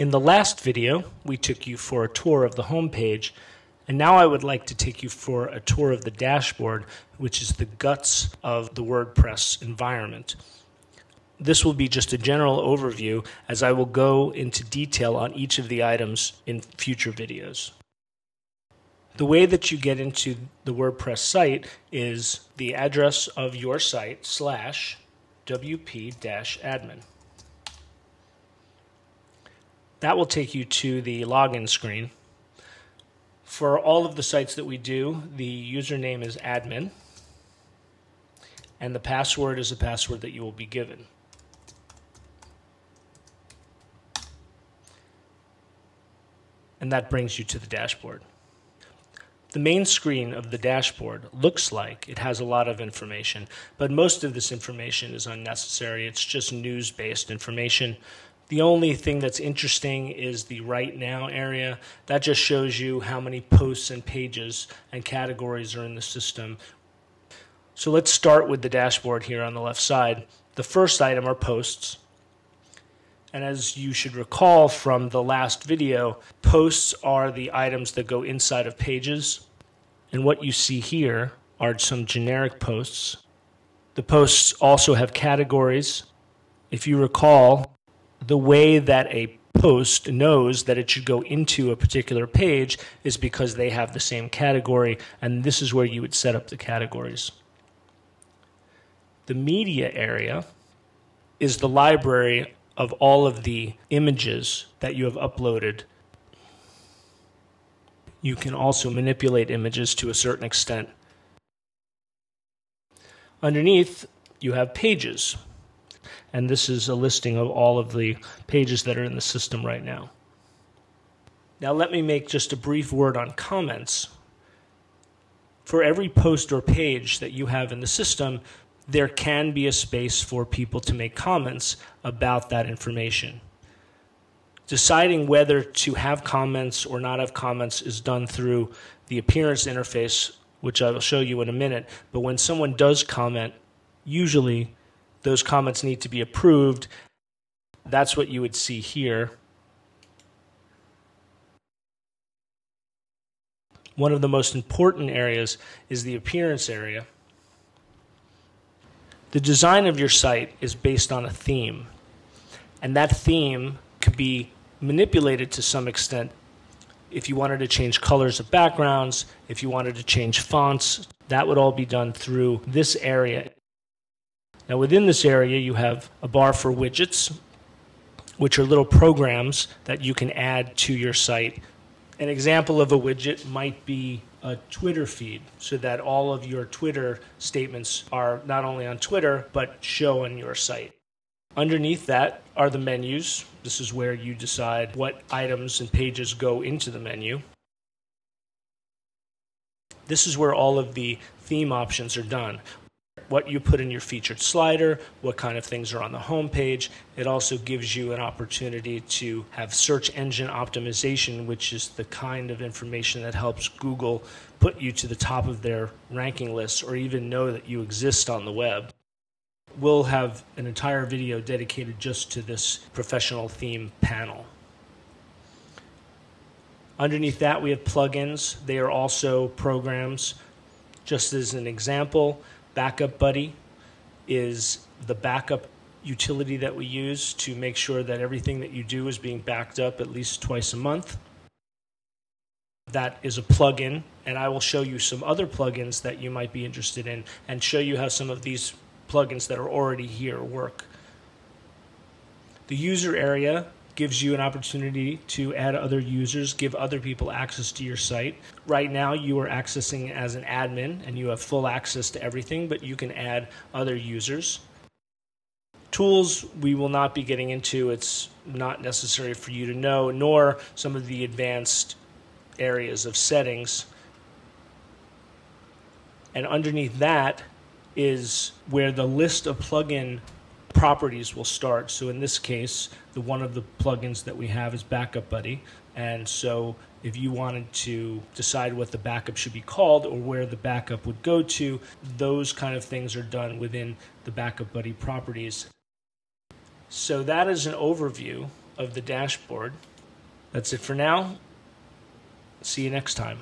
In the last video, we took you for a tour of the home page, and now I would like to take you for a tour of the dashboard, which is the guts of the WordPress environment. This will be just a general overview, as I will go into detail on each of the items in future videos. The way that you get into the WordPress site is the address of your site /wp-admin. That will take you to the login screen. For all of the sites that we do, the username is admin, and the password is a password that you will be given. And that brings you to the dashboard. The main screen of the dashboard looks like it has a lot of information, but most of this information is unnecessary. It's just news-based information. The only thing that's interesting is the Right Now area. That just shows you how many posts and pages and categories are in the system. So let's start with the dashboard here on the left side. The first item are posts. And as you should recall from the last video, posts are the items that go inside of pages. And what you see here are some generic posts. The posts also have categories. If you recall, the way that a post knows that it should go into a particular page is because they have the same category, and this is where you would set up the categories. The media area is the library of all of the images that you have uploaded. You can also manipulate images to a certain extent. Underneath, you have pages. And this is a listing of all of the pages that are in the system right now. Now let me make just a brief word on comments. For every post or page that you have in the system, there can be a space for people to make comments about that information. Deciding whether to have comments or not have comments is done through the appearance interface, which I will show you in a minute. But when someone does comment, usually those comments need to be approved. That's what you would see here. One of the most important areas is the appearance area. The design of your site is based on a theme, and that theme could be manipulated to some extent. If you wanted to change colors of backgrounds, if you wanted to change fonts, that would all be done through this area. Now within this area you have a bar for widgets, which are little programs that you can add to your site. An example of a widget might be a Twitter feed, so that all of your Twitter statements are not only on Twitter, but show on your site. Underneath that are the menus. This is where you decide what items and pages go into the menu. This is where all of the theme options are done. What you put in your featured slider, what kind of things are on the home page. It also gives you an opportunity to have search engine optimization, which is the kind of information that helps Google put you to the top of their ranking lists or even know that you exist on the web. We'll have an entire video dedicated just to this professional theme panel. Underneath that we have plugins. They are also programs. Just as an example, Backup Buddy is the backup utility that we use to make sure that everything that you do is being backed up at least twice a month. That is a plugin, and I will show you some other plugins that you might be interested in and show you how some of these plugins that are already here work. The user area gives you an opportunity to add other users, give other people access to your site. Right now you are accessing as an admin and you have full access to everything, but you can add other users. Tools we will not be getting into. It's not necessary for you to know, nor some of the advanced areas of settings. And underneath that is where the list of plugin properties will start. So in this case, one of the plugins that we have is Backup Buddy, and so if you wanted to decide what the backup should be called or where the backup would go to, those kind of things are done within the Backup Buddy properties. So that is an overview of the dashboard. That's it for now. See you next time.